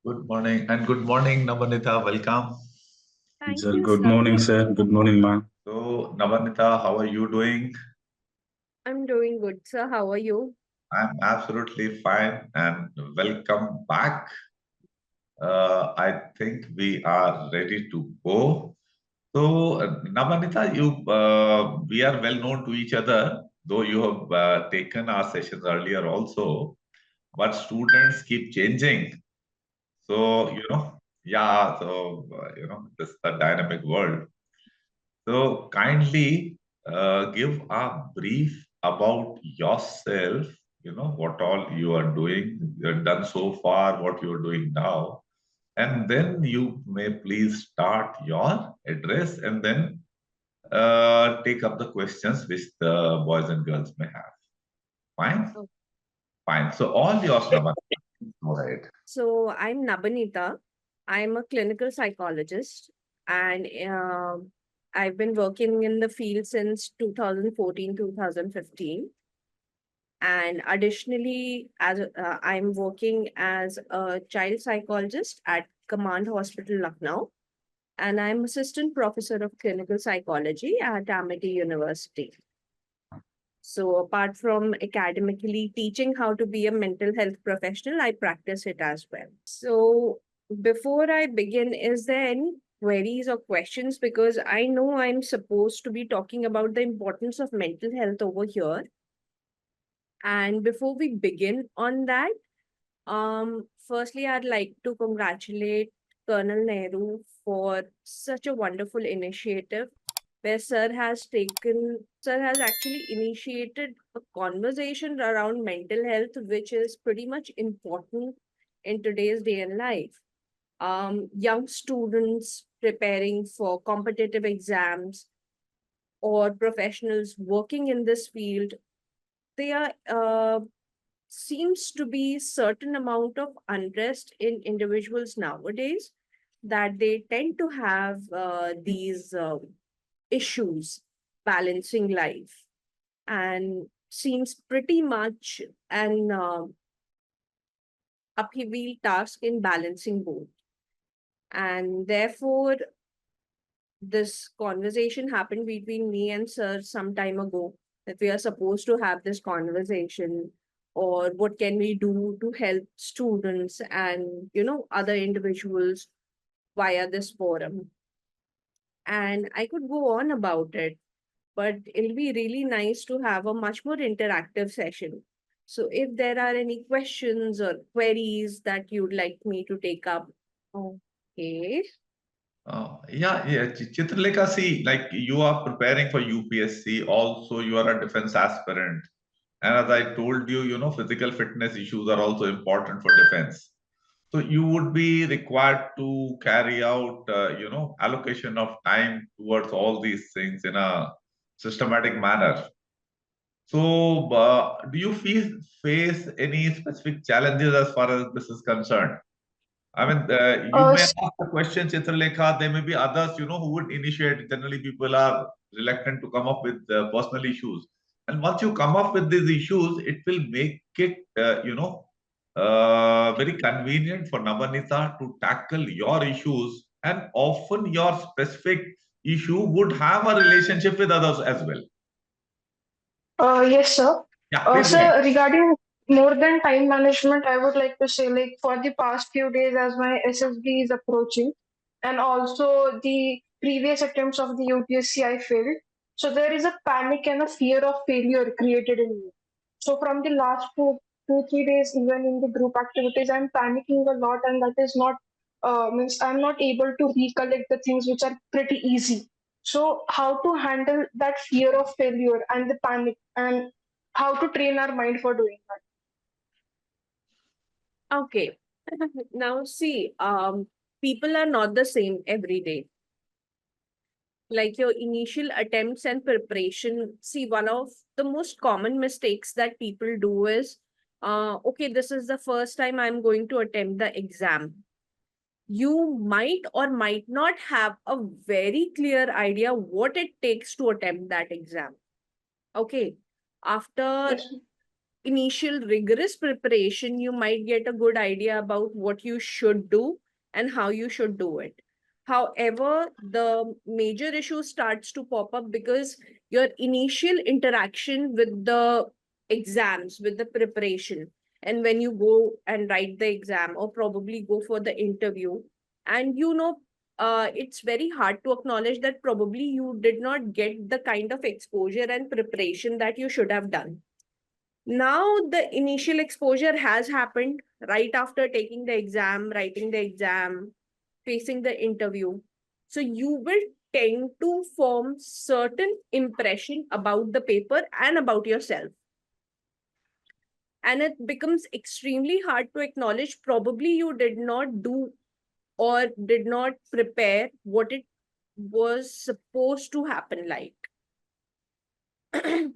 Good morning, Nabanita. Welcome. Thank Sir, you, good sir. morning, sir. Good morning, ma'am. So, Nabanita, how are you doing? I'm doing good, sir. How are you? I'm absolutely fine and welcome back. I think we are ready to go. So, Nabanita, we are well known to each other, though you have taken our sessions earlier also, but students keep changing. So, this is the dynamic world. So kindly give a brief about yourself, what all you are doing, you have done so far, what you are doing now. And then you may please start your address and then take up the questions which the boys and girls may have. Fine? Oh. Fine. So all yours, Naman. Go ahead. So, I'm Nabanita. I'm a clinical psychologist, and I've been working in the field since 2014, 2015. And additionally, I'm working as a child psychologist at Command Hospital, Lucknow, and I'm assistant professor of clinical psychology at Amity University. So apart from academically teaching how to be a mental health professional, I practice it as well. So before I begin, is there any queries or questions? Because I know I'm supposed to be talking about the importance of mental health over here. And before we begin on that, firstly, I'd like to congratulate Colonel Nehru for such a wonderful initiative where sir has actually initiated a conversation around mental health, which is pretty much important in today's day and life. Young students preparing for competitive exams or professionals working in this field, they are seems to be certain amount of unrest in individuals nowadays that they tend to have these issues balancing life and seems pretty much an upheaval task in balancing both. And therefore, this conversation happened between me and sir some time ago that we are supposed to have this conversation or what can we do to help students and other individuals via this forum. And I could go on about it, but it'll be really nice to have a much more interactive session. So if there are any questions or queries that you'd like me to take up. Okay. Chitralekha, see, like you are preparing for UPSC, also you are a defense aspirant. And as I told you, physical fitness issues are also important for defense. So you would be required to carry out, allocation of time towards all these things in a systematic manner. So, do you face any specific challenges as far as this is concerned? I mean, you may S- ask the question, Chitralekha. There may be others, who would initiate. Generally, people are reluctant to come up with personal issues. And once you come up with these issues, it will make it, very convenient for Nabanita to tackle your issues. And often your specific issue would have a relationship with others as well. yes, sir. Yeah, please go ahead. Sir, regarding more than time management, I would like to say, like, for the past few days, as my SSB is approaching, and also the previous attempts of the UPSC, I failed. So there is a panic and a fear of failure created in me. So from the last 2, 3 days, even in the group activities, I'm panicking a lot, and that is not means I'm not able to recollect the things which are pretty easy. So how to handle that fear of failure and the panic, and how to train our mind for doing that? Okay. Now see, people are not the same every day. Like your initial attempts and preparation. See, one of the most common mistakes that people do is, okay, this is the first time I'm going to attempt the exam. You might or might not have a very clear idea what it takes to attempt that exam. Okay. After Yes. initial rigorous preparation, you might get a good idea about what you should do and how you should do it. However, the major issue starts to pop up because your initial interaction with the exams, with the preparation, and when you go and write the exam or probably go for the interview, and it's very hard to acknowledge that probably you did not get the kind of exposure and preparation that you should have done. Now the initial exposure has happened right after taking the exam, writing the exam, facing the interview. So you will tend to form certain impression about the paper and about yourself. And it becomes extremely hard to acknowledge probably you did not do or did not prepare what it was supposed to happen like.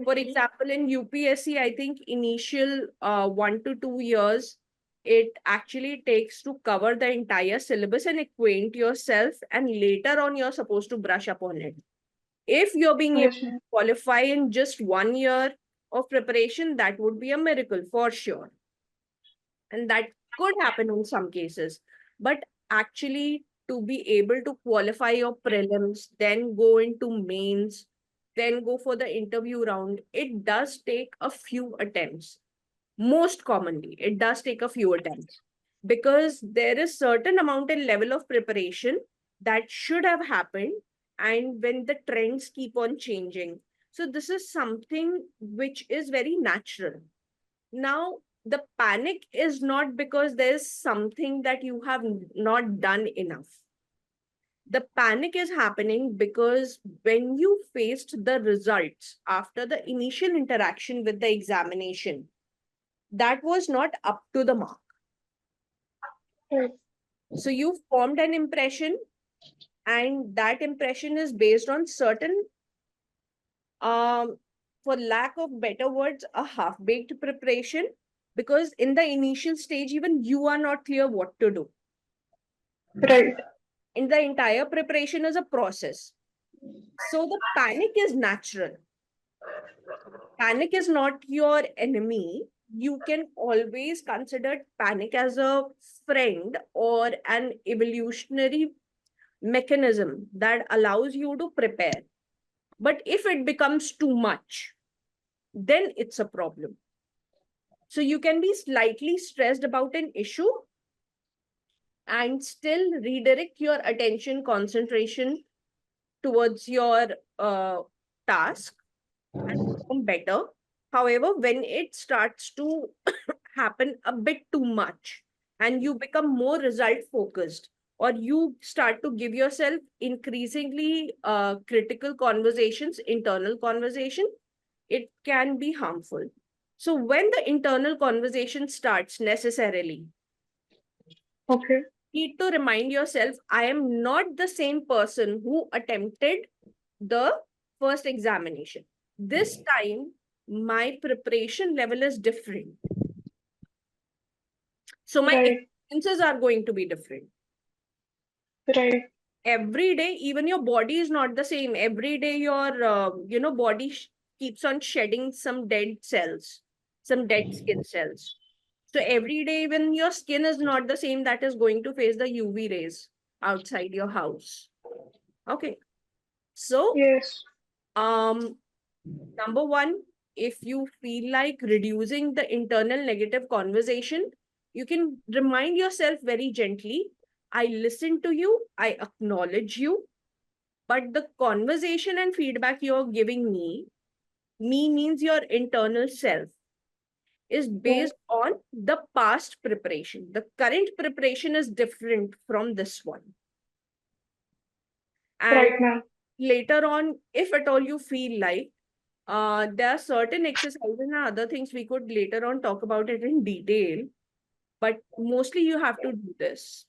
For example, in UPSC, I think initial 1 to 2 years, it actually takes to cover the entire syllabus and acquaint yourself, and later on, you're supposed to brush up on it. If you're being able Yes, to ma'am. qualify in just 1 year of preparation, that would be a miracle for sure. And that could happen in some cases. But actually, to be able to qualify your prelims, then go into mains, then go for the interview round, it does take a few attempts. Most commonly, it does take a few attempts because there is certain amount and level of preparation that should have happened, and when the trends keep on changing. So this is something which is very natural. Now, the panic is not because there's something that you have not done enough. The panic is happening because when you faced the results after the initial interaction with the examination, that was not up to the mark. Right. So you formed an impression, and that impression is based on certain, for lack of better words, a half-baked preparation, because in the initial stage, even you are not clear what to do. Right. And the entire preparation is a process. So the panic is natural. Panic is not your enemy. You can always consider panic as a friend or an evolutionary mechanism that allows you to prepare. But if it becomes too much, then it's a problem. So you can be slightly stressed about an issue and still redirect your attention, concentration towards your task and perform better. However, when it starts to happen a bit too much and you become more result focused, or you start to give yourself increasingly critical conversations, internal conversation, it can be harmful. So when the internal conversation starts necessarily, Okay. you need to remind yourself, I am not the same person who attempted the first examination. This time, my preparation level is different. So my Right. experiences are going to be different. Right. Every day, even your body is not the same. Every day, your body keeps on shedding some dead cells, some dead skin cells. So every day, even your skin is not the same that is going to face the UV rays outside your house. Okay. So, Yes. number one, if you feel like reducing the internal negative conversation, you can remind yourself very gently, I listen to you, I acknowledge you, but the conversation and feedback you're giving me means your internal self, is based on the past preparation. The current preparation is different from this one. And Right, ma'am. later on, if at all you feel like, there are certain exercises and other things we could later on talk about it in detail, but mostly you have to do this.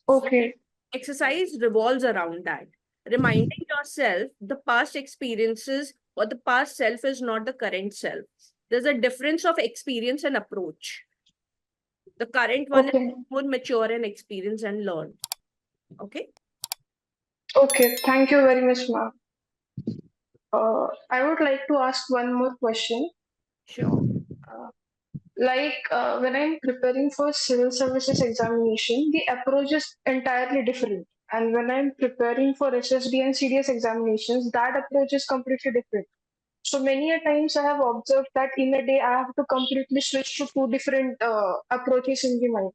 Okay. Exercise revolves around that, reminding yourself the past experiences or the past self is not the current self. There's a difference of experience and approach. The current one is Okay. more mature and experienced and learned. Okay. Okay. Thank you very much, ma'am. I would like to ask one more question. Sure. when I'm preparing for civil services examination, the approach is entirely different. And when I'm preparing for SSB and CDS examinations, that approach is completely different. So many a times I have observed that in a day I have to completely switch to two different approaches in the mind.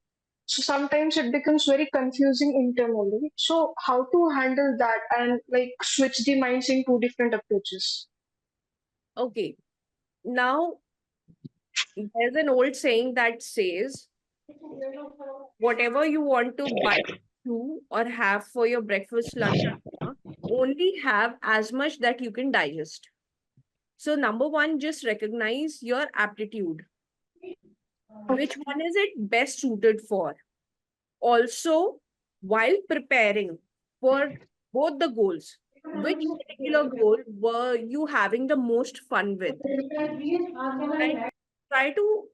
So sometimes it becomes very confusing internally. So how to handle that and like switch the minds in two different approaches? Okay. Now, there's an old saying that says, whatever you want to buy to or have for your breakfast, lunch, or dinner, only have as much that you can digest. So, number one, just recognize your aptitude. Which one is it best suited for? Also, while preparing for both the goals, which particular goal were you having the most fun with? And try to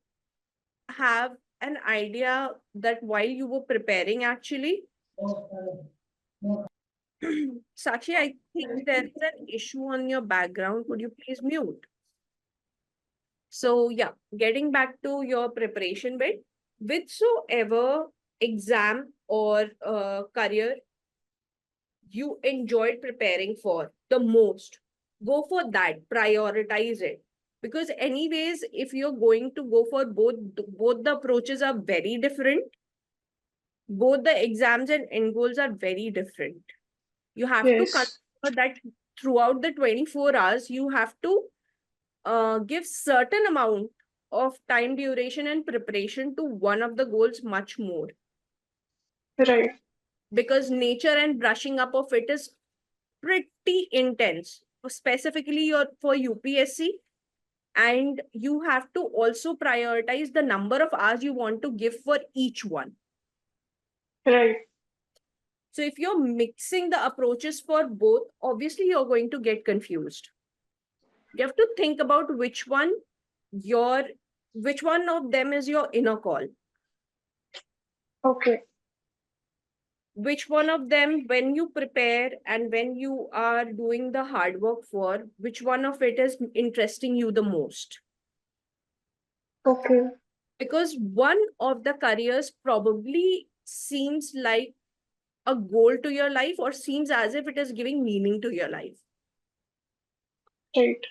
have an idea that while you were preparing, actually, Sakshi, I think there is an issue on your background. Could you please mute? So, yeah, getting back to your preparation bit, whichsoever exam or career you enjoyed preparing for the most, go for that, prioritize it. Because anyways, if you're going to go for both the approaches are very different. Both the exams and end goals are very different. You have to Yes, consider that throughout the 24 hours, you have to give certain amount of time duration and preparation to one of the goals much more, right, because nature and brushing up of it is pretty intense, specifically for UPSC. And you have to also prioritize the number of hours you want to give for each one. right. So if you're mixing the approaches for both, obviously you're going to get confused. You have to think about which one of them is your inner call. Okay, Which one of them, when you prepare and when you are doing the hard work for, which one of it is interesting you the most? okay, Because one of the careers probably seems like a goal to your life or seems as if it is giving meaning to your life. right,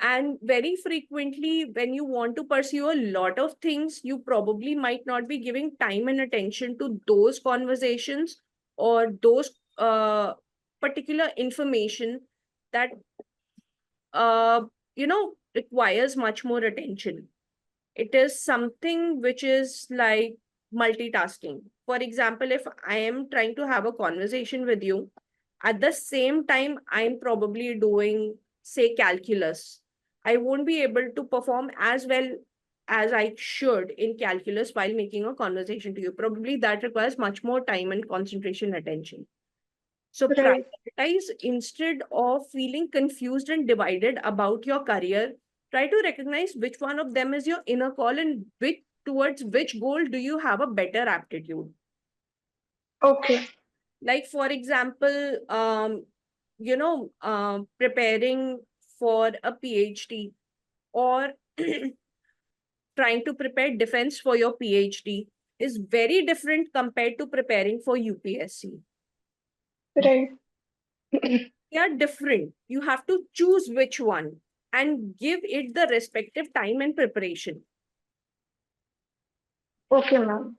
And very frequently, when you want to pursue a lot of things, you probably might not be giving time and attention to those conversations or those particular information that requires much more attention. It is something which is like multitasking. For example, if I am trying to have a conversation with you, at the same time, I'm probably doing, say, calculus. I won't be able to perform as well as I should in calculus while making a conversation to you. Probably that requires much more time and concentration and attention. So right. prioritize instead of feeling confused and divided about your career. Try to recognize which one of them is your inner call and towards which goal do you have a better aptitude. Okay, Like for example, preparing for a PhD or trying to prepare defense for your PhD is very different compared to preparing for UPSC. right. They are different. You have to choose which one and give it the respective time and preparation. Okay, ma'am.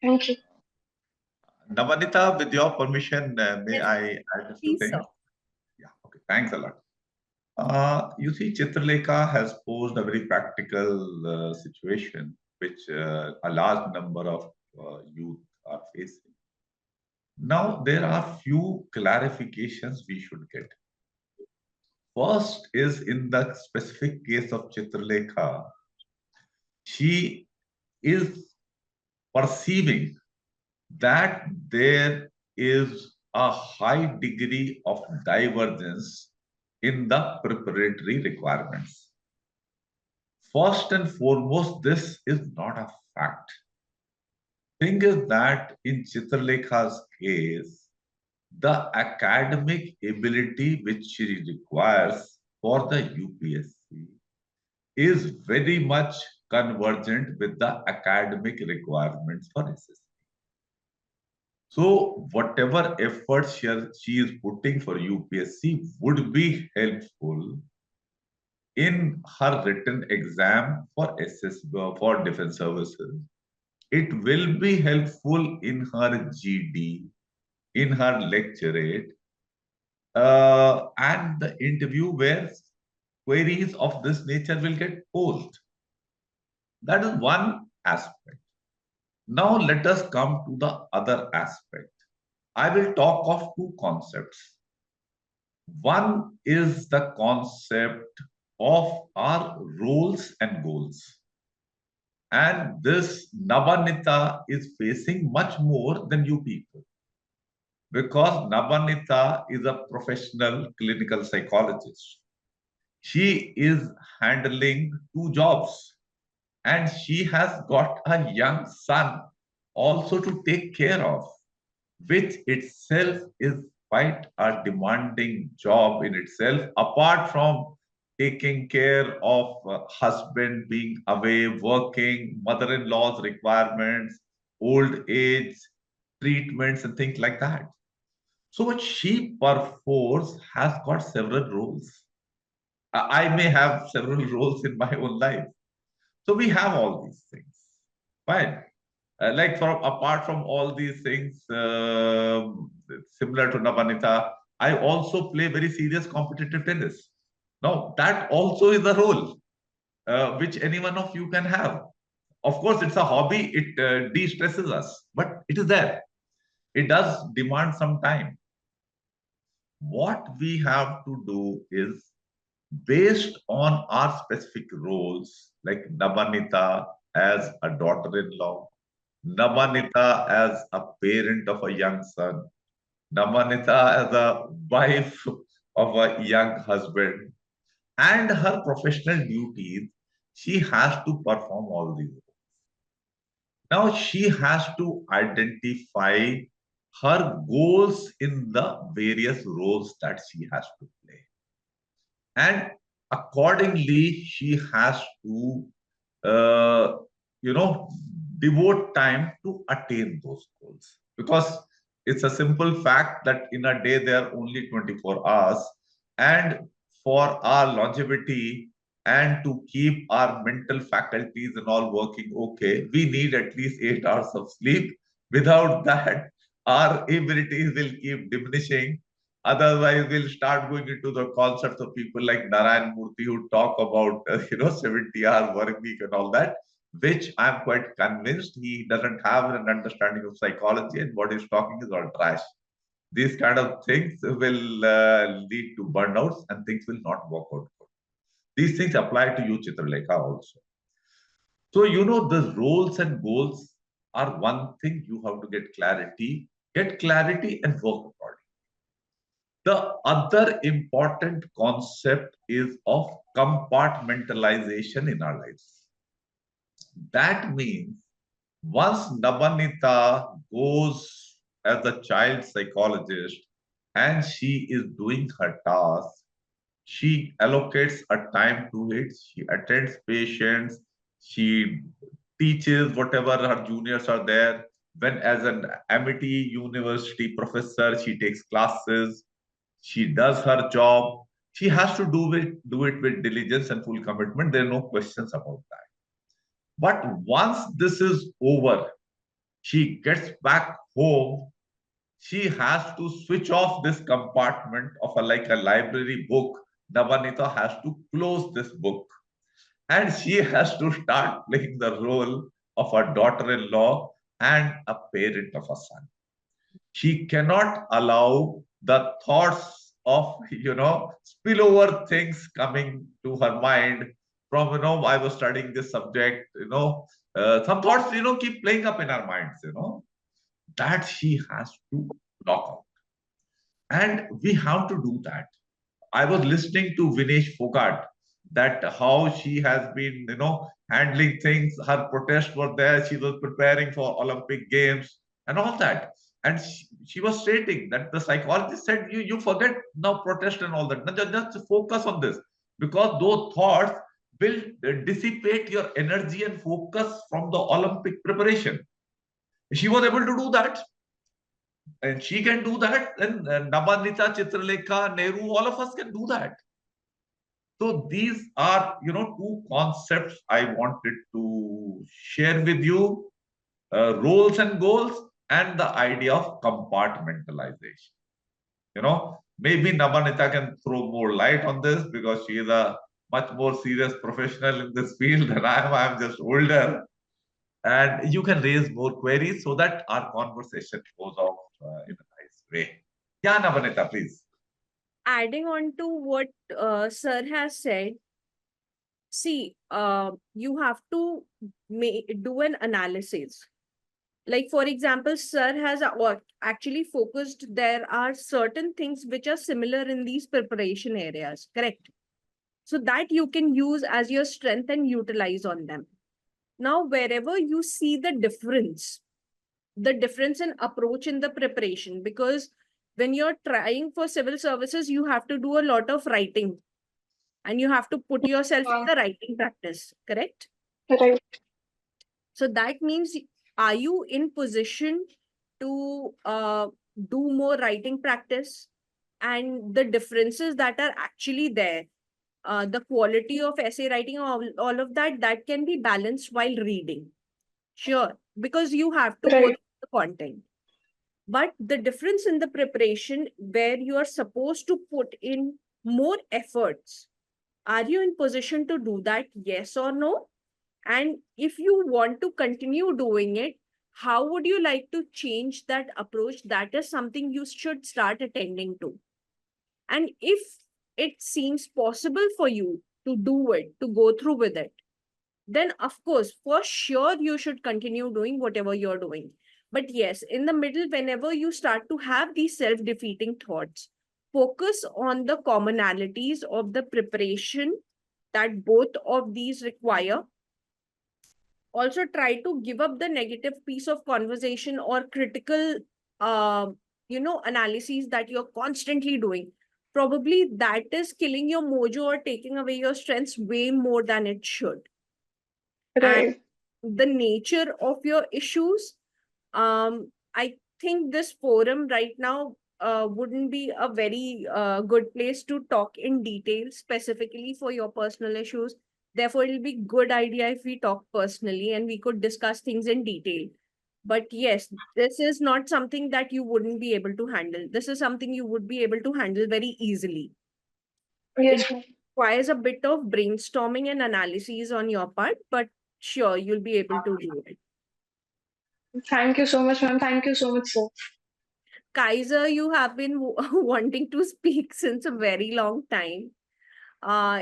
Thank you. Nabanita, with your permission, may Yes, I add a few please, sir. things? Yeah, okay. Thanks a lot. You see, Chitralekha has posed a very practical situation which a large number of youth are facing. Now, there are few clarifications we should get. First is in the specific case of Chitralekha, she is perceiving that there is a high degree of divergence in the preparatory requirements. First and foremost, this is not a fact. Thing is that in Chitralekha's case, the academic ability which she requires for the UPSC is very much convergent with the academic requirements for SSB. So whatever efforts she is putting for UPSC would be helpful in her written exam for SSB for defense services. It will be helpful in her GD, in her lecturate, and the interview where queries of this nature will get posed. That is one aspect. Now let us come to the other aspect. I will talk of two concepts. One is the concept of our roles and goals. And this Nabanita is facing much more than you people. Because Nabanita is a professional clinical psychologist. She is handling two jobs and she has got a young son also to take care of, which itself is quite a demanding job in itself, apart from taking care of husband being away, working, mother-in-law's requirements, old age, treatments, and things like that. So she perforce has got several roles. I may have several roles in my own life. So we have all these things. Fine. Like apart from all these things, similar to Nabanita, I also play very serious competitive tennis. Now, that also is a role which any one of you can have. Of course, it's a hobby, it de-stresses us, but it is there. It does demand some time. What we have to do is, based on our specific roles, like Nabanita as a daughter-in-law, Nabanita as a parent of a young son, Nabanita as a wife of a young husband, and her professional duties, she has to perform all these. Now she has to identify her goals in the various roles that she has to play. And accordingly, she has to, uh, devote time to attain those goals. Because it's a simple fact that in a day there are only 24 hours. And for our longevity and to keep our mental faculties and all working okay, we need at least 8 hours of sleep. Without that, our abilities will keep diminishing. Otherwise, we'll start going into the concepts of people like Narayan Murthy who talk about, 70-hour work week and all that, which I'm quite convinced he doesn't have an understanding of psychology, and what he's talking is all trash. These kind of things will lead to burnouts and things will not work out. These things apply to you, Chitralekha, also. So, the roles and goals are one thing you have to get clarity and work accordingly. The other important concept is of compartmentalization in our lives. That means once Nabanita goes as a child psychologist and she is doing her task, she allocates a time to it, she attends patients, she teaches whatever her juniors are there. When as an Amity University professor, she takes classes, she does her job. She has to do it with diligence and full commitment. There are no questions about that. But once this is over, she gets back home, she has to switch off this compartment of like a library book. Nabanita has to close this book. And she has to start playing the role of a daughter-in-law and a parent of a son. She cannot allow the thoughts of, spillover things coming to her mind from, I was studying this subject, some thoughts, keep playing up in our minds, that she has to block out. And we have to do that. I was listening to Vinesh Fogart, that how she has been, handling things. Her protests were there. She was preparing for Olympic Games and all that. And she was stating that the psychologist said, you forget now protest and all that. Just focus on this. Because those thoughts will dissipate your energy and focus from the Olympic preparation. She was able to do that, and she can do that. Then Nabanita, Chitralekha, Nehru, all of us can do that. So these are, two concepts I wanted to share with you: roles and goals, and the idea of compartmentalization. Maybe Nabanita can throw more light on this because she is a much more serious professional in this field than I am. I am just older. And you can raise more queries so that our conversation goes off in a nice way. Yeah, Nabanita, please. Adding on to what Sir has said, see, you have to do an analysis. Like, for example, Sir has actually focused, there are certain things which are similar in these preparation areas, correct? So that you can use as your strength and utilize on them. Now, wherever you see the difference in approach in the preparation, because when you're trying for civil services, you have to do a lot of writing and you have to put yourself in the writing practice, correct? Right. So that means, are you in position to do more writing practice? And the differences that are actually there, the quality of essay writing, all of that, that can be balanced while reading. Sure, because you have to go Right. through the content. But the difference in the preparation where you are supposed to put in more efforts, are you in position to do that? Yes or no? And if you want to continue doing it, how would you like to change that approach? That is something you should start attending to. And if it seems possible for you to do it, to go through with it, then of course, for sure, you should continue doing whatever you're doing. But yes, in the middle, whenever you start to have these self-defeating thoughts, focus on the commonalities of the preparation that both of these require. Also try to give up the negative piece of conversation or critical analyses that you're constantly doing. Probably that is killing your mojo or taking away your strengths way more than it should. And Right. the nature of your issues, I think this forum right now wouldn't be a very good place to talk in detail specifically for your personal issues. Therefore, it'll be good idea if we talk personally and we could discuss things in detail. But yes, this is not something that you wouldn't be able to handle. This is something you would be able to handle very easily. It Yes, ma'am. requires a bit of brainstorming and analysis on your part, but sure, you'll be able to do it. Thank you so much, ma'am. Thank you so much, sir. Kaiser, you have been wanting to speak since a very long time.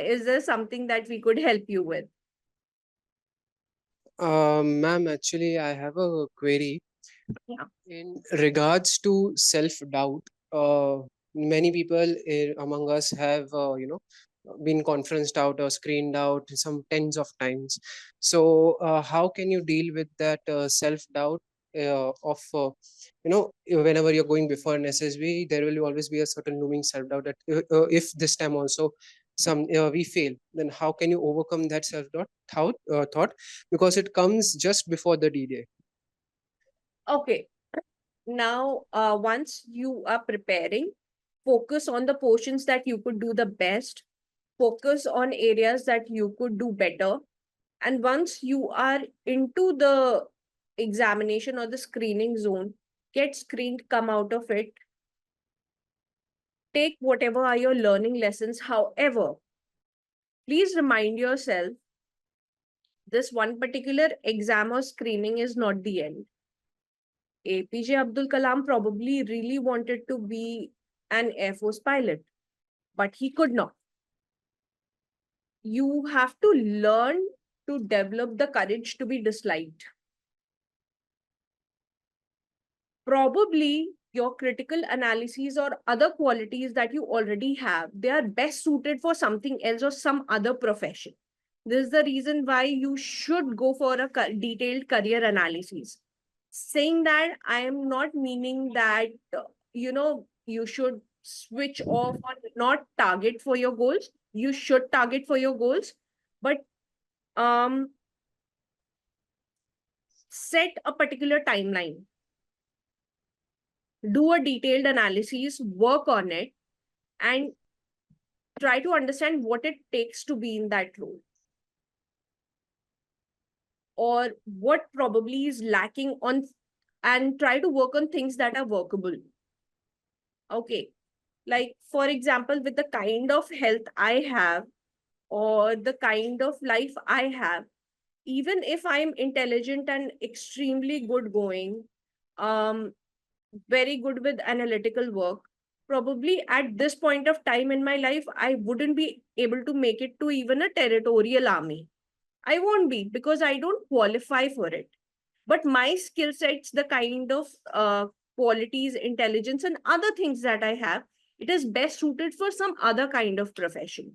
Is there something that we could help you with? Ma'am, actually, I have a query. Yeah. In regards to self-doubt. Many people among us have, been conferenced out or screened out some tens of times. So, how can you deal with that self-doubt of, whenever you're going before an SSB, there will always be a certain looming self-doubt that if this time also we fail, then how can you overcome that self-doubt thought, because it comes just before the D-Day. Okay. Now, once you are preparing, focus on the portions that you could do the best, focus on areas that you could do better. And once you are into the examination or the screening zone, get screened, come out of it. Take whatever are your learning lessons. However, please remind yourself, this one particular exam or screening is not the end. APJ Abdul Kalam probably really wanted to be an Air Force pilot, but he could not. You have to learn to develop the courage to be disliked. Probably your critical analyses or other qualities that you already have, they are best suited for something else or some other profession. This is the reason why you should go for a detailed career analysis. Saying that, I am not meaning that, you should switch off or not target for your goals. You should target for your goals, But set a particular timeline, do a detailed analysis, work on it, and try to understand what it takes to be in that role, or what probably is lacking on, and try to work on things that are workable. Okay. Like, for example, with the kind of health I have, or the kind of life I have, even if I'm intelligent and extremely good going, very good with analytical work, probably at this point of time in my life, I wouldn't be able to make it to even a territorial army. I won't be, because I don't qualify for it. But my skill sets, the kind of qualities, intelligence, and other things that I have, it is best suited for some other kind of profession.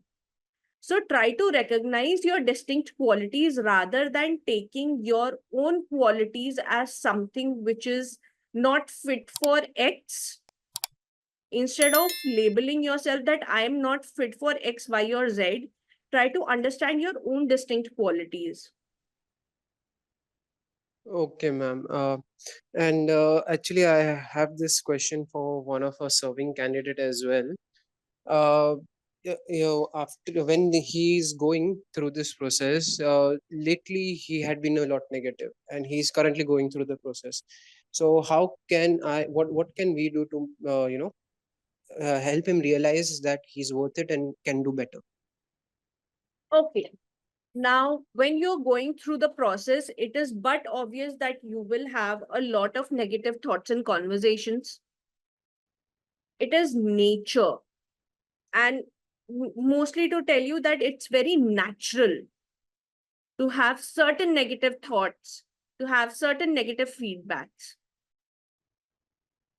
So try to recognize your distinct qualities rather than taking your own qualities as something which is not fit for X. Instead of labeling yourself that I am not fit for X, Y, or Z, try to understand your own distinct qualities. Okay, ma'am. And actually, I have this question for one of our serving candidate as well. After when he's going through this process, lately he had been a lot negative, and he's currently going through the process. So how can what can we do to help him realize that he's worth it and can do better? Okay. Now, when you're going through the process, it is but obvious that you will have a lot of negative thoughts and conversations. It is nature. And mostly to tell you that it's very natural to have certain negative thoughts, to have certain negative feedbacks.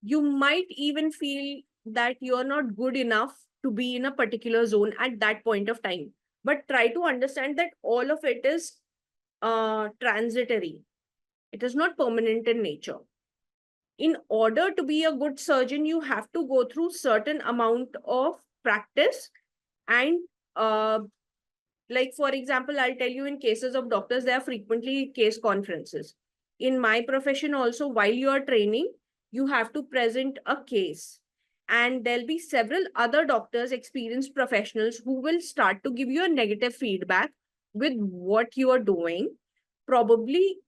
You might even feel that you're not good enough to be in a particular zone at that point of time. But try to understand that all of it is transitory. It is not permanent in nature. In order to be a good surgeon, you have to go through certain amount of practice. And like, for example, I'll tell you, in cases of doctors, there are frequently case conferences. In my profession also, while you are training, you have to present a case. And there'll be several other doctors, experienced professionals, who will start to give you a negative feedback with what you are doing. Probably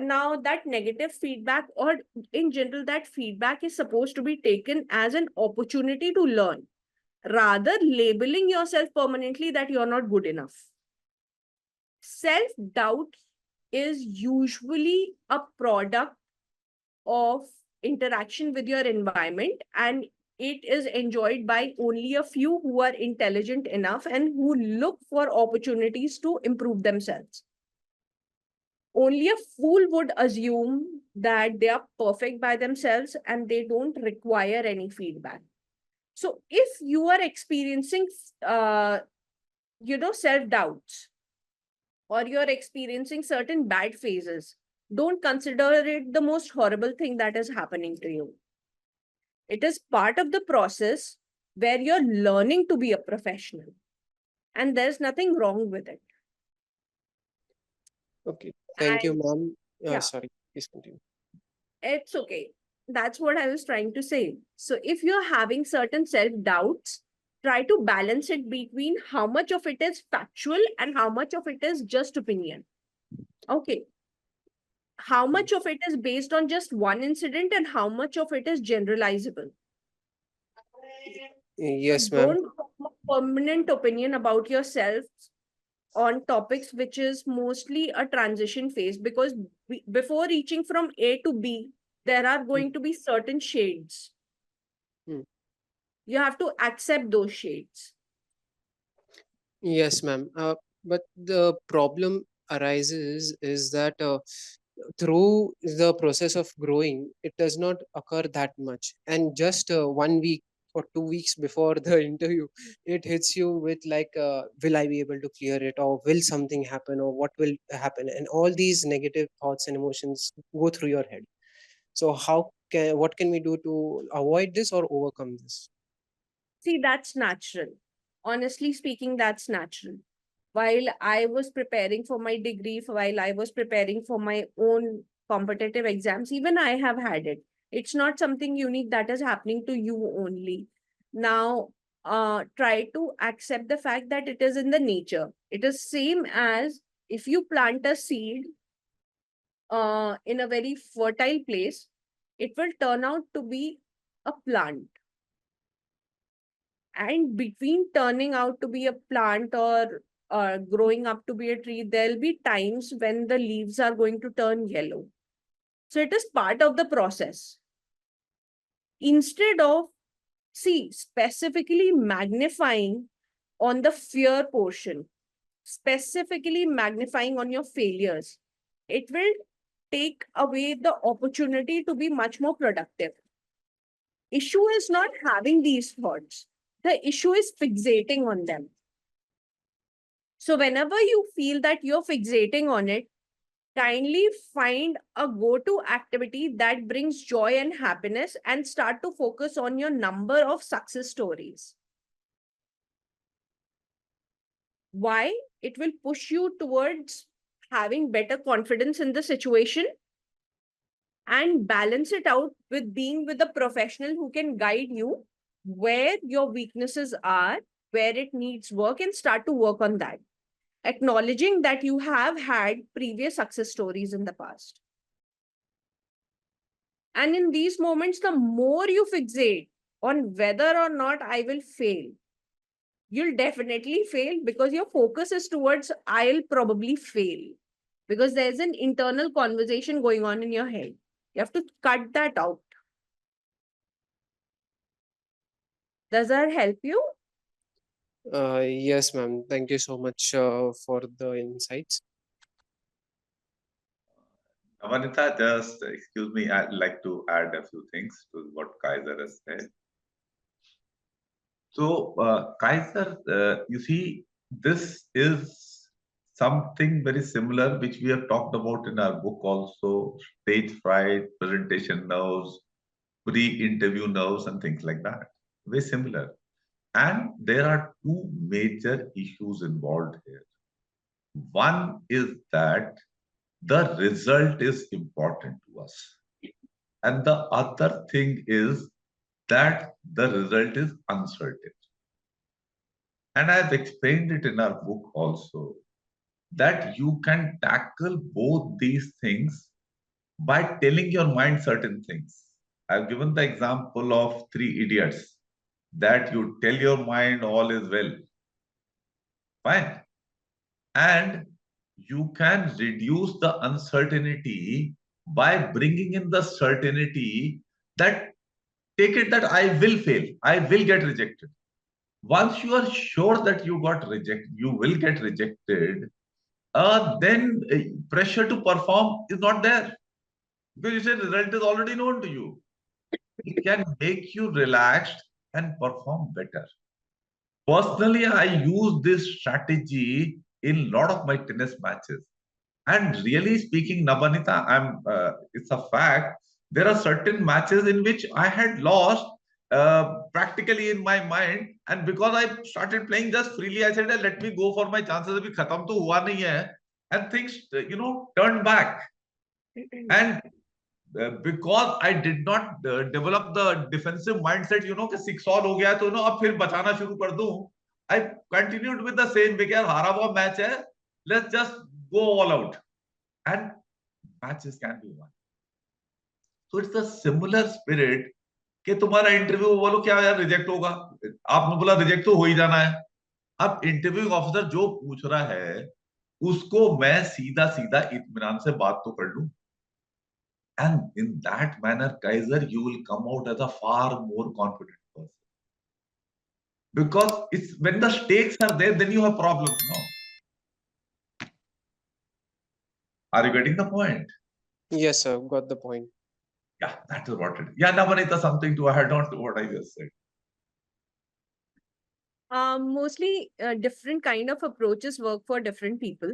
now that negative feedback, or in general, that feedback is supposed to be taken as an opportunity to learn, rather labeling yourself permanently that you're not good enough. Self-doubt is usually a product of interaction with your environment, and it is enjoyed by only a few who are intelligent enough and who look for opportunities to improve themselves. Only a fool would assume that they are perfect by themselves and they don't require any feedback. So if you are experiencing self-doubts, or you're experiencing certain bad phases, don't consider it the most horrible thing that is happening to you. It is part of the process where you're learning to be a professional, and there's nothing wrong with it. Okay, thank you, And ma'am. yeah, Sorry, please continue. it's okay. That's what I was trying to say. So if you're having certain self-doubts, try to balance it between how much of it is factual and how much of it is just opinion. Okay. How much of it is based on just one incident and how much of it is generalizable. So Yes, ma'am. don't form a permanent opinion about yourself on topics which is mostly a transition phase, because before reaching from A to B, there are going to be certain shades. Hmm. You have to accept those shades. Yes, ma'am. But the problem arises is that through the process of growing, it does not occur that much. And just 1 week or 2 weeks before the interview, it hits you with like, will I be able to clear it? Or will something happen? Or what will happen? And all these negative thoughts and emotions go through your head. So what can we do to avoid this or overcome this? See, that's natural. Honestly speaking, that's natural. while I was preparing for my degree, while I was preparing for my own competitive exams, even I have had it. It's not something unique that is happening to you only. Now, try to accept the fact that it is in the nature. It is same as if you plant a seed in a very fertile place, it will turn out to be a plant. And between turning out to be a plant or growing up to be a tree, there'll be times when the leaves are going to turn yellow. So it is part of the process. Instead of, specifically magnifying on the fear portion, specifically magnifying on your failures, it will take away the opportunity to be much more productive. Issue is not having these thoughts. The issue is fixating on them. So whenever you feel that you're fixating on it, kindly find a go-to activity that brings joy and happiness and start to focus on your number of success stories. Why? It will push you towards having better confidence in the situation and balance it out with being with a professional who can guide you where your weaknesses are, where it needs work, and start to work on that. Acknowledging that you have had previous success stories in the past. And in these moments, the more you fixate on whether or not I will fail, you'll definitely fail because your focus is towards I'll probably fail. Because there's an internal conversation going on in your head. You have to cut that out. Does that help you? Yes, ma'am. Thank you so much for the insights. Nabanita, just excuse me, I'd like to add a few things to what Kaiser has said. So, Kaiser, you see, this is something very similar which we have talked about in our book also, stage fright, presentation nerves, pre-interview nerves and things like that. Very similar. And there are two major issues involved here. One is that the result is important to us. And the other thing is that the result is uncertain. And I've explained it in our book also, that you can tackle both these things by telling your mind certain things. I've given the example of 3 idiots, that you tell your mind all is well. Fine. And you can reduce the uncertainty by bringing in the certainty that take it that I will fail, I will get rejected. Once you are sure that you will get rejected, then pressure to perform is not there. Because you say the result is already known to you. It can make you relaxed and perform better. Personally, I use this strategy in a lot of my tennis matches. And really speaking, Nabanita, it's a fact. There are certain matches in which I had lost practically in my mind, and because I started playing just freely, I said, "Let me go for my chances. Abhi khatam to hua nahi hai," and things, turned back. And because I did not develop the defensive mindset, कि 6 all हो गया तो अब फिर बचाना शुरू कर दूं. I continued with the same because हारा हुआ मैच है. Let's just go all out. And matches can be won. So it's the similar spirit कि तुम्हारा इंटरव्यू बोलो क्या यार रिजेक्ट होगा, आपने बोला रिजेक्ट तो हो ही जाना है. अब इंटरव्यू ऑफिसर जो पूछ रहा है उसको मैं सीधा सीधा इत्मीनान से बात तो कर लूं. And in that manner, Kaiser, you will come out as a far more confident person. Because it's when the stakes are there, then you have problems, no? Are you getting the point? Yes, sir. Got the point. Yeah, that is what it is. Yeah, Nabanita, something to add on to what I just said. Mostly different kind of approaches work for different people.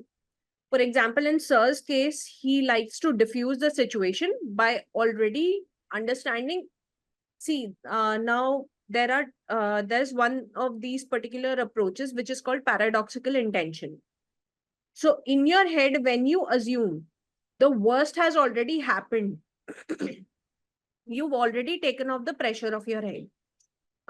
For example, in Sir's case, he likes to diffuse the situation by already understanding. Now there's one of these particular approaches which is called paradoxical intention. So in your head, when you assume the worst has already happened, you've already taken off the pressure of your head.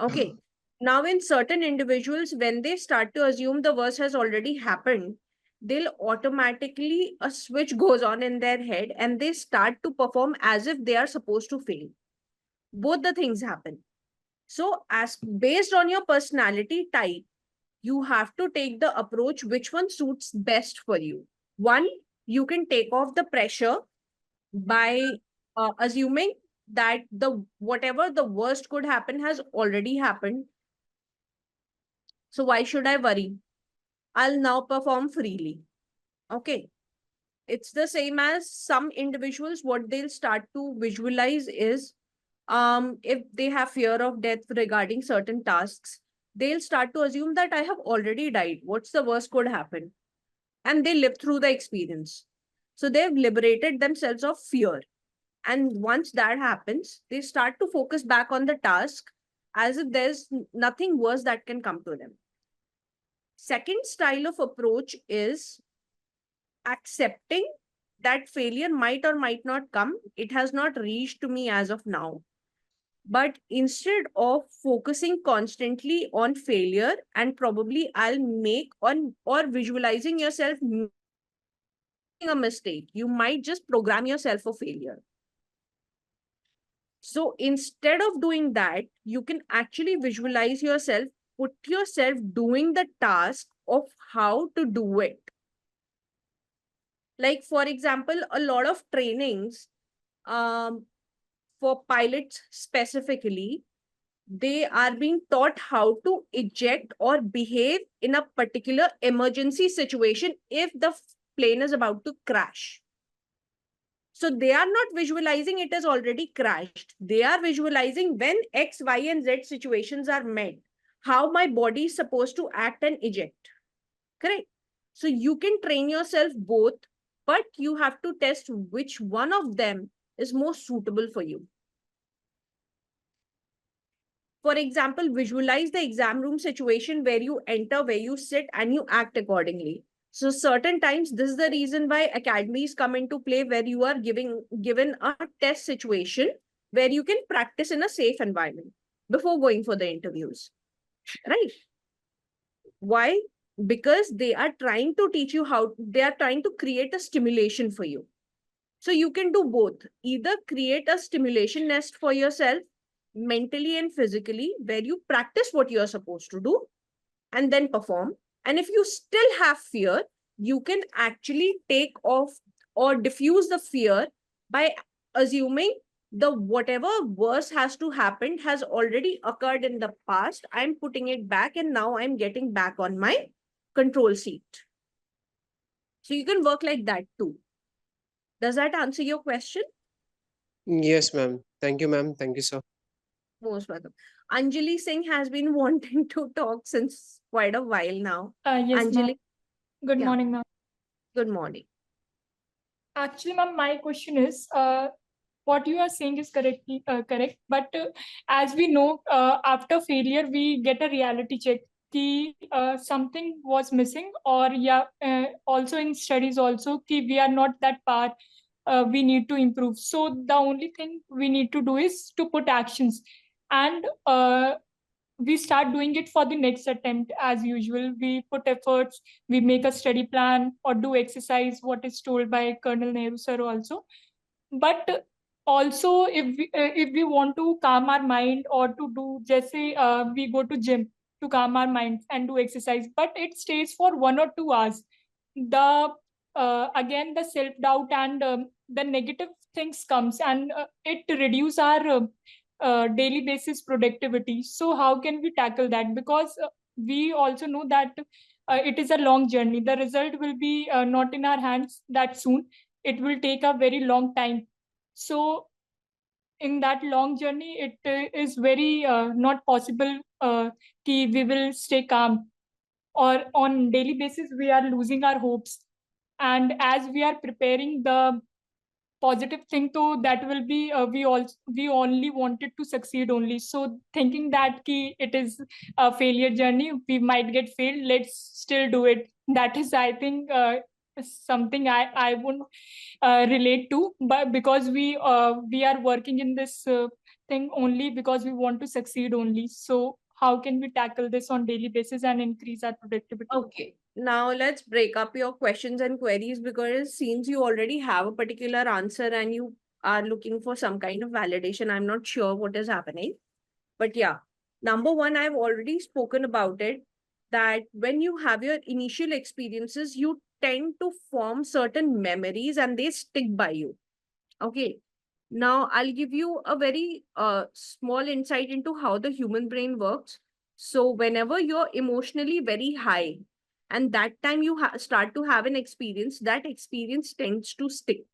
Okay. Now, in certain individuals, when they start to assume the worst has already happened, they'll automatically, a switch goes on in their head and they start to perform as if they are supposed to fail. Both the things happen. So, as based on your personality type, you have to take the approach which one suits best for you. One, you can take off the pressure by assuming that the whatever the worst could happen has already happened. So why should I worry? I'll now perform freely. Okay. It's the same as some individuals, what they'll start to visualize is if they have fear of death regarding certain tasks, they'll start to assume that I have already died. What's the worst could happen? And they live through the experience. So they've liberated themselves of fear. And once that happens, they start to focus back on the task as if there's nothing worse that can come to them. Second style of approach is accepting that failure might or might not come. It has not reached to me as of now. But instead of focusing constantly on failure, and probably I'll make on or visualizing yourself making a mistake, you might just program yourself for failure. So instead of doing that, you can actually visualize yourself, put yourself doing the task of how to do it. Like, for example, a lot of trainings for pilots specifically, they are being taught how to eject or behave in a particular emergency situation if the plane is about to crash. So they are not visualizing it has already crashed. They are visualizing when X, Y, and Z situations are met, how my body is supposed to act and eject. Correct? So you can train yourself both, but you have to test which one of them is most suitable for you. For example, visualize the exam room situation where you enter, where you sit, and you act accordingly. So certain times, this is the reason why academies come into play, where you are given a test situation where you can practice in a safe environment before going for the interviews. Right? Why? Because they are trying to teach you how, they are trying to create a stimulation for you. So you can do both. Either create a stimulation nest for yourself, mentally and physically, where you practice what you're supposed to do and then perform. And if you still have fear, you can actually take off or diffuse the fear by assuming the whatever worse has to happen has already occurred in the past. I'm putting it back and now I'm getting back on my control seat. So you can work like that too. Does that answer your question? Yes, ma'am. Thank you, ma'am. Thank you, sir. Most welcome. Anjali Singh has been wanting to talk since quite a while now. Yes, ma'am. Anjali, Good yeah. morning, ma'am. Good morning. Actually, ma'am, my question is, what you are saying is correct. But as we know, after failure, we get a reality check. Ki, something was missing, or yeah, also in studies also, ki we are not that part. We need to improve. So the only thing we need to do is to put actions, and we start doing it for the next attempt as usual. We put efforts, we make a study plan or do exercise, what is told by Colonel Nehru sir also. But also if we want to calm our mind or to do, just say we go to gym to calm our minds and do exercise, but it stays for 1 or 2 hours. The again the self-doubt and the negative things comes, and it reduce our daily basis productivity. So how can we tackle that? Because we also know that it is a long journey. The result will be not in our hands that soon. It will take a very long time. So in that long journey, it is very not possible ki we will stay calm, or on daily basis we are losing our hopes. And as we are preparing the positive thing, so that will be we only wanted to succeed only. So thinking that ki it is a failure journey, we might get failed, let's still do it. That is, I think, something I won't relate to, but because we are working in this thing only because we want to succeed only. So how can we tackle this on daily basis and increase our productivity? Okay. Now let's break up your questions and queries, because it seems you already have a particular answer and you are looking for some kind of validation. I'm not sure what is happening. But yeah, number one, I've already spoken about it, that when you have your initial experiences, you tend to form certain memories and they stick by you. Okay. Now I'll give you a very small insight into how the human brain works. So whenever you're emotionally very high, and that time you start to have an experience, that experience tends to stick.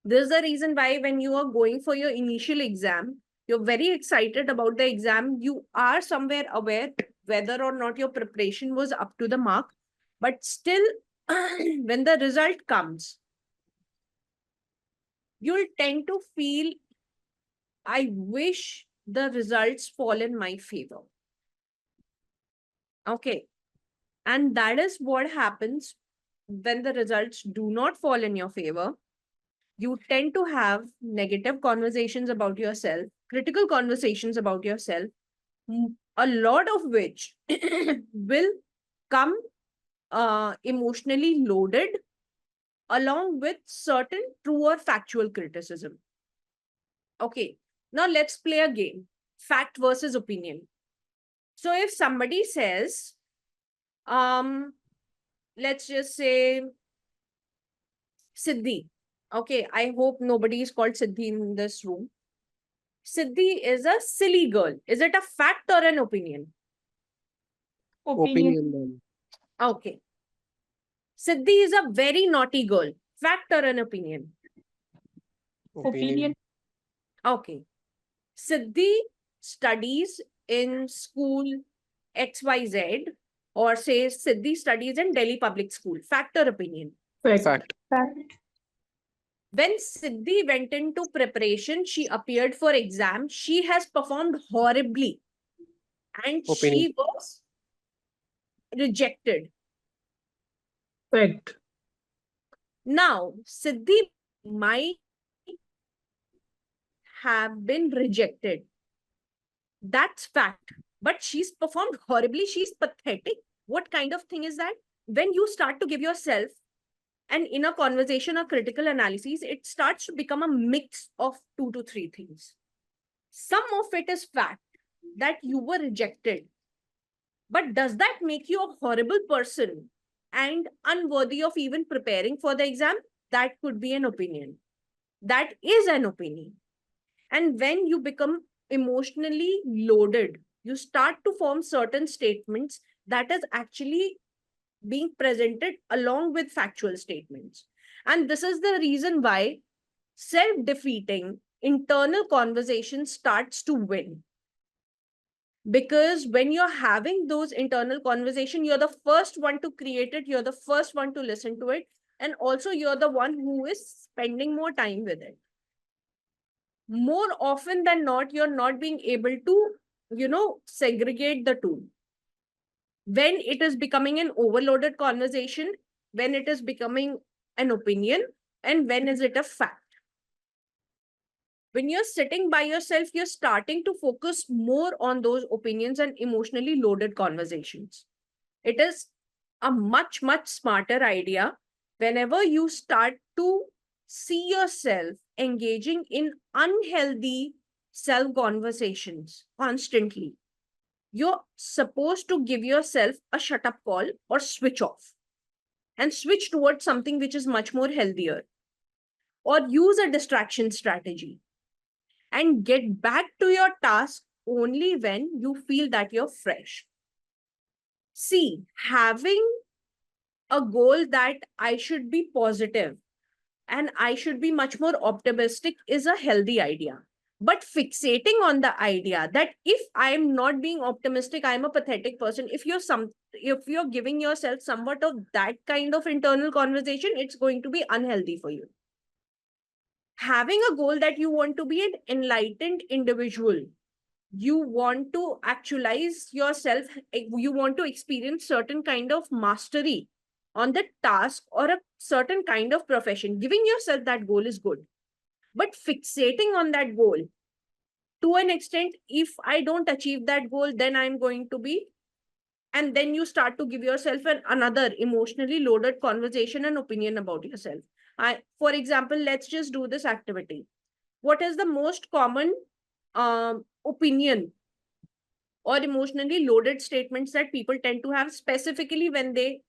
This is the reason why when you are going for your initial exam, you're very excited about the exam. You are somewhere aware whether or not your preparation was up to the mark. But still, when the result comes, you'll tend to feel, I wish the results fall in my favor. Okay. And that is what happens when the results do not fall in your favor. You tend to have negative conversations about yourself, critical conversations about yourself, a lot of which will come emotionally loaded along with certain true or factual criticism. Okay, now let's play a game, fact versus opinion. So if somebody says, let's just say Siddhi. Okay, I hope nobody is called Siddhi in this room. Siddhi is a silly girl. Is it a fact or an opinion? Opinion then. Okay. Siddhi is a very naughty girl. Fact or an opinion? Opinion. Okay. Siddhi studies in school XYZ, or say Siddhi studies in Delhi Public School. Fact or opinion? Fact. When Siddhi went into preparation, she appeared for exam. She has performed horribly and Opinion. she was rejected. Fact. Now, Siddhi might have been rejected. That's fact. But she's performed horribly. She's pathetic. What kind of thing is that? When you start to give yourself an inner conversation or critical analysis, it starts to become a mix of 2 to 3 things. Some of it is fact that you were rejected. But does that make you a horrible person and unworthy of even preparing for the exam? That could be an opinion. That is an opinion. And when you become emotionally loaded, you start to form certain statements that is actually being presented along with factual statements. And this is the reason why self-defeating internal conversation starts to win. Because when you're having those internal conversation, you're the first one to create it, you're the first one to listen to it, and also you're the one who is spending more time with it. More often than not, you're not being able to, segregate the two. When it is becoming an overloaded conversation, when it is becoming an opinion, and when is it a fact. When you're sitting by yourself, you're starting to focus more on those opinions and emotionally loaded conversations. It is a much, much smarter idea whenever you start to see yourself engaging in unhealthy self conversations constantly. You're supposed to give yourself a shut up call or switch off and switch towards something which is much more healthier, or use a distraction strategy and get back to your task only when you feel that you're fresh. See, having a goal that I should be positive and I should be much more optimistic is a healthy idea. But fixating on the idea that if I am not being optimistic, I'm a pathetic person. If you're giving yourself somewhat of that kind of internal conversation, it's going to be unhealthy for you. Having a goal that you want to be an enlightened individual, you want to actualize yourself, you want to experience certain kind of mastery on the task or a certain kind of profession. Giving yourself that goal is good. But fixating on that goal to an extent, if I don't achieve that goal, then I'm going to be, and then you start to give yourself another emotionally loaded conversation and opinion about yourself. For example, let's just do this activity. What is the most common opinion or emotionally loaded statements that people tend to have, specifically when they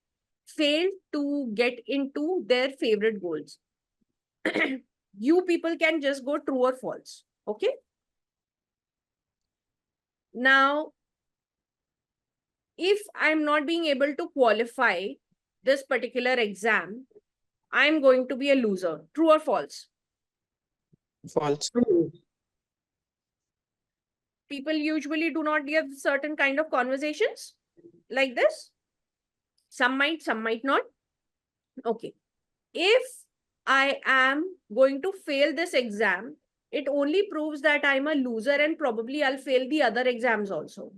fail to get into their favorite goals? You people can just go true or false. Okay. Now, if I'm not being able to qualify this particular exam, I'm going to be a loser. True or false? False. True. People usually do not give certain kind of conversations like this. Some might not. Okay. If I am going to fail this exam, it only proves that I'm a loser and probably I'll fail the other exams also.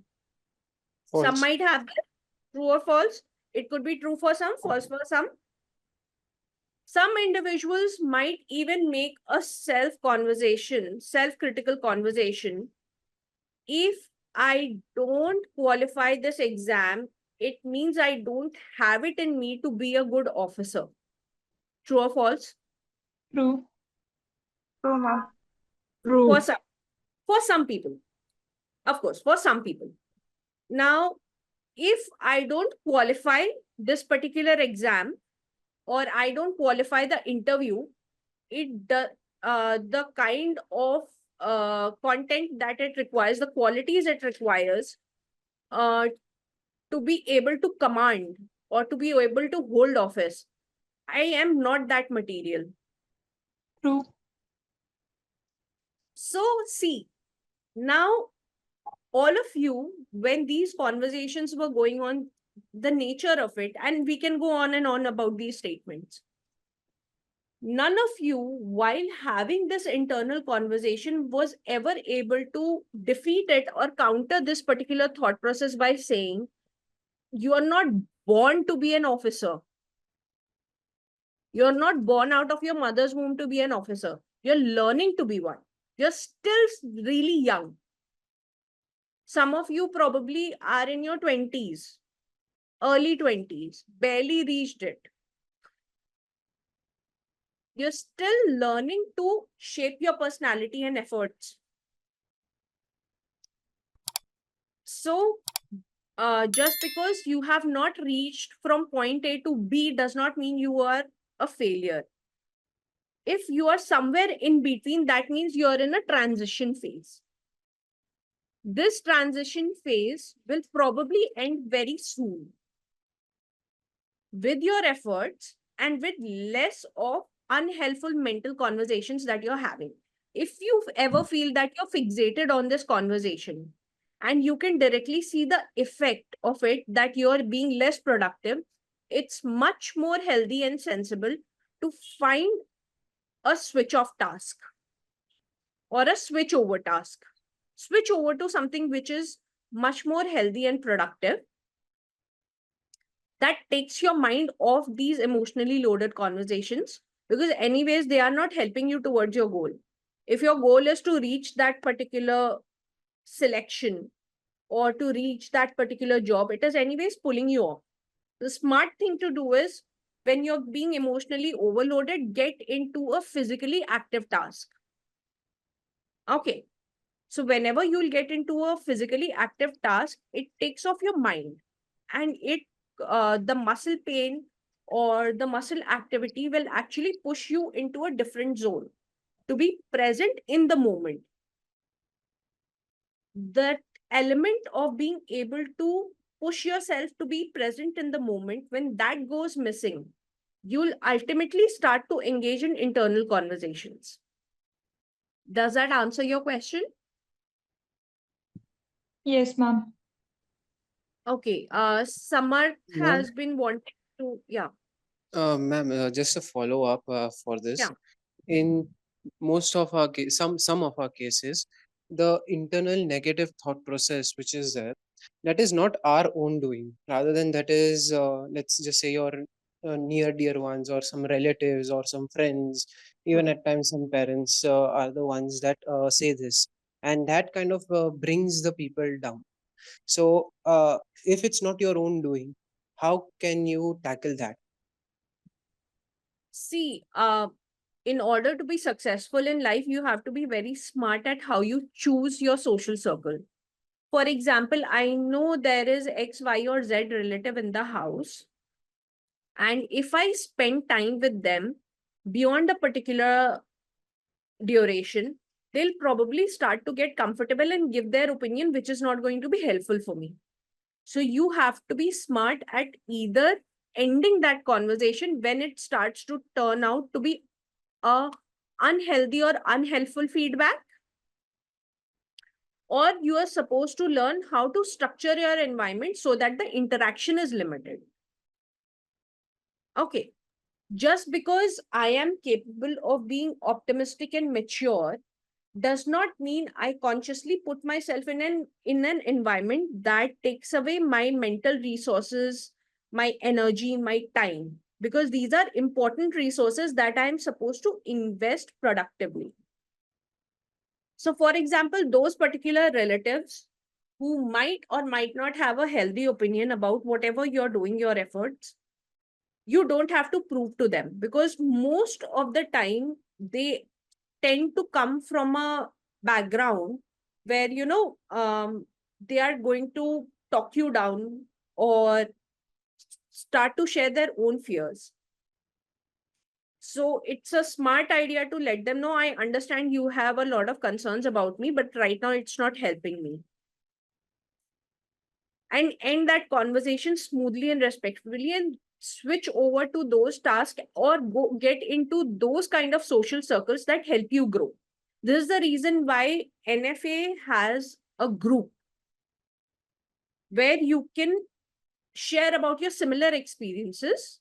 False. Some might have that. True or false? It could be true for some, false for some. Some individuals might even make a self-critical conversation. If I don't qualify this exam, it means I don't have it in me to be a good officer. True or false? True. True, ma'am. True. For some people. Of course, for some people. Now, if I don't qualify this particular exam, or I don't qualify the interview, the kind of content that it requires, the qualities it requires to be able to command or to be able to hold office, I am not that material. True. So see, now all of you, when these conversations were going on, the nature of it, and we can go on and on about these statements. None of you, while having this internal conversation, was ever able to defeat it or counter this particular thought process by saying, you are not born to be an officer. You're not born out of your mother's womb to be an officer. You're learning to be one. You're still really young. Some of you probably are in your 20s, early 20s, barely reached it. You're still learning to shape your personality and efforts. So, just because you have not reached from point A to B does not mean you are a failure. If you are somewhere in between, that means you're in a transition phase. This transition phase will probably end very soon. With your efforts and with less of unhelpful mental conversations that you're having. If you ever feel that you're fixated on this conversation and you can directly see the effect of it, that you're being less productive, it's much more healthy and sensible to find a switch off task or a switch over task. Switch over to something which is much more healthy and productive, that takes your mind off these emotionally loaded conversations, because anyways, they are not helping you towards your goal. If your goal is to reach that particular selection or to reach that particular job, it is anyways pulling you off. The smart thing to do is, when you're being emotionally overloaded, get into a physically active task. Okay. So whenever you'll get into a physically active task, it takes off your mind, and the muscle pain or the muscle activity will actually push you into a different zone to be present in the moment. That element of being able to push yourself to be present in the moment, when that goes missing, you'll ultimately start to engage in internal conversations. Does that answer your question? Yes, ma'am. Okay. Samarth Ma'am? has been wanting to, yeah. Ma'am, just a follow up for this. Yeah. In most of our some of our cases, the internal negative thought process which is there, that is not our own doing. Rather than that is, let's just say, your near dear ones or some relatives or some friends, even at times some parents are the ones that say this, and that kind of brings the people down. So if it's not your own doing, how can you tackle that? See, in order to be successful in life, you have to be very smart at how you choose your social circle. For example, I know there is X, Y, or Z relative in the house. And if I spend time with them beyond a particular duration, they'll probably start to get comfortable and give their opinion, which is not going to be helpful for me. So you have to be smart at either ending that conversation when it starts to turn out to be a unhealthy or unhelpful feedback, or you are supposed to learn how to structure your environment so that the interaction is limited. Okay, just because I am capable of being optimistic and mature does not mean I consciously put myself in an environment that takes away my mental resources, my energy, my time, because these are important resources that I am supposed to invest productively. So, for example, those particular relatives who might or might not have a healthy opinion about whatever you're doing, your efforts, you don't have to prove to them, because most of the time they tend to come from a background where, they are going to talk you down or start to share their own fears. So it's a smart idea to let them know, I understand you have a lot of concerns about me, but right now it's not helping me. And end that conversation smoothly and respectfully, and switch over to those tasks or go get into those kind of social circles that help you grow. This is the reason why NFA has a group where you can share about your similar experiences,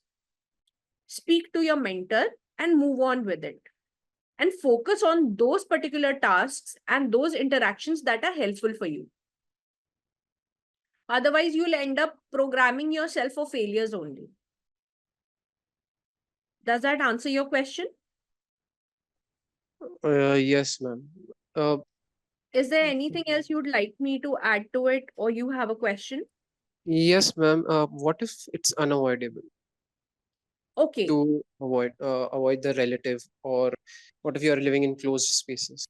speak to your mentor, and move on with it. And focus on those particular tasks and those interactions that are helpful for you. Otherwise, you'll end up programming yourself for failures only. Does that answer your question? Yes, ma'am. Is there anything else you'd like me to add to it, or you have a question? Yes, ma'am. What if it's unavoidable Okay. to avoid the relative, or what if you are living in closed spaces?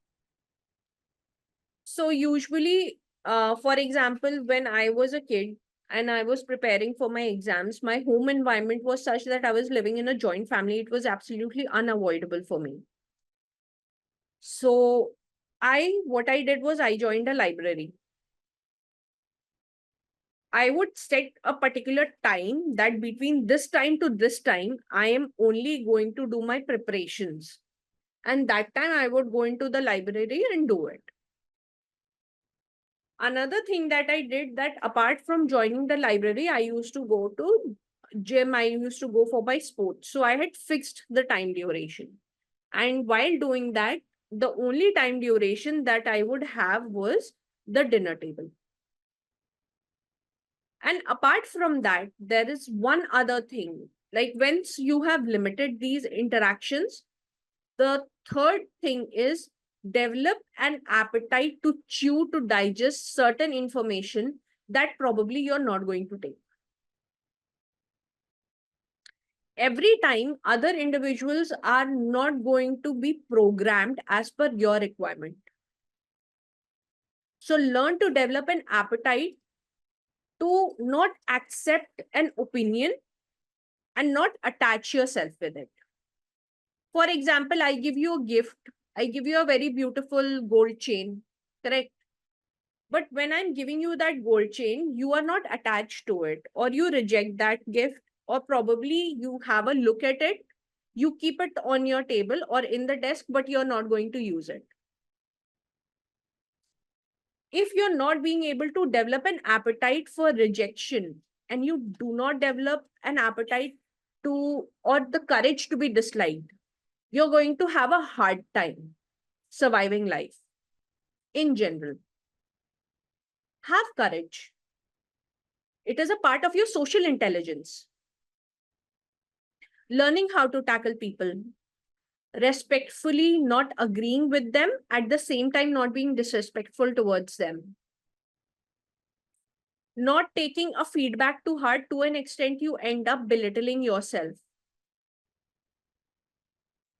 So usually, for example, when I was a kid and I was preparing for my exams, my home environment was such that I was living in a joint family. It was absolutely unavoidable for me. So what I did was I joined a library. I would set a particular time that between this time to this time, I am only going to do my preparations. And that time I would go into the library and do it. Another thing that I did, that apart from joining the library, I used to go to gym. I used to go for my sports. So I had fixed the time duration. And while doing that, the only time duration that I would have was the dinner table. And apart from that, there is one other thing. Like once you have limited these interactions, the third thing is develop an appetite to chew, to digest certain information that probably you're not going to take. Every time other individuals are not going to be programmed as per your requirement. So learn to develop an appetite to not accept an opinion and not attach yourself with it. For example, I give you a gift. I give you a very beautiful gold chain, correct? But when I'm giving you that gold chain, you are not attached to it, or you reject that gift, or probably you have a look at it, you keep it on your table or in the desk, but you're not going to use it. If you're not being able to develop an appetite for rejection, and you do not develop an appetite to, or the courage to be disliked, you're going to have a hard time surviving life in general. Have courage. It is a part of your social intelligence. learning how to tackle people respectfully, not agreeing with them, at the same time not being disrespectful towards them, not taking a feedback to heart to an extent you end up belittling yourself.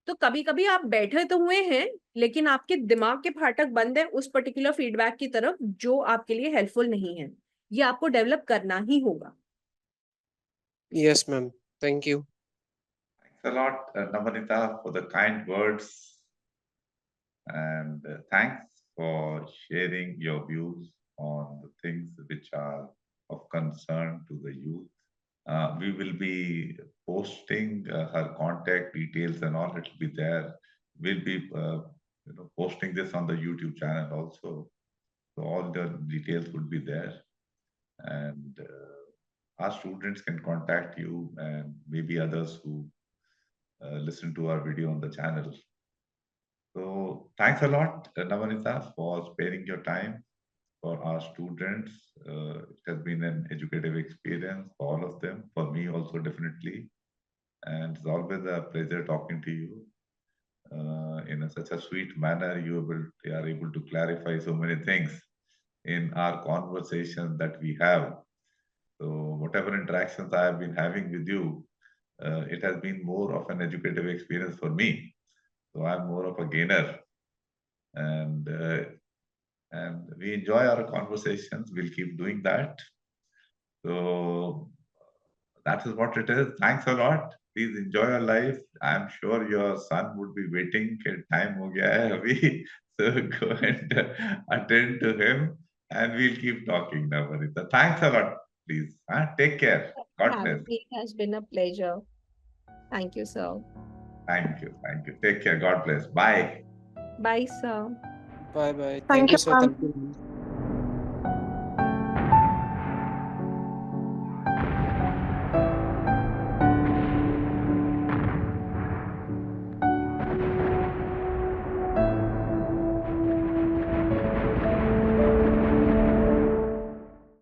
तो कभी कभी आप बैठे तो हुए हैं, लेकिन आपके दिमाग के फाटक बंद है उस पर्टिकुलर फीडबैक की तरफ जो आपके लिए हेल्पफुल नहीं है. ये आपको डेवलप करना ही होगा. Yes, ma'am. Thank you. Thanks a lot, Nabanita, for the kind words. And thanks for sharing your views on the things which are of concern to the youth. We will be posting her contact details and all. It will be there. We'll be posting this on the YouTube channel also. So all the details will be there. And our students can contact you and maybe others who listen to our video on the channel. So thanks a lot, Nabanita, for sparing your time for our students. It has been an educative experience for all of them, for me also definitely. And it's always a pleasure talking to you. In such a sweet manner, you are able to clarify so many things in our conversation that we have. So whatever interactions I have been having with you, it has been more of an educative experience for me. So I'm more of a gainer, and we enjoy our conversations. We'll keep doing that. So that is what it is. Thanks a lot. Please enjoy your life. I'm sure your son would be waiting. Time ho gaya hai abhi. So go and attend to him, and we'll keep talking now, Marita. Thanks a lot. Please, take care. God bless. It has been a pleasure. Thank you, sir. Thank you. Thank you. Take care. God bless. Bye. Bye, sir. Bye bye. Thank Thank you, you, sir. ma'am. Thank you.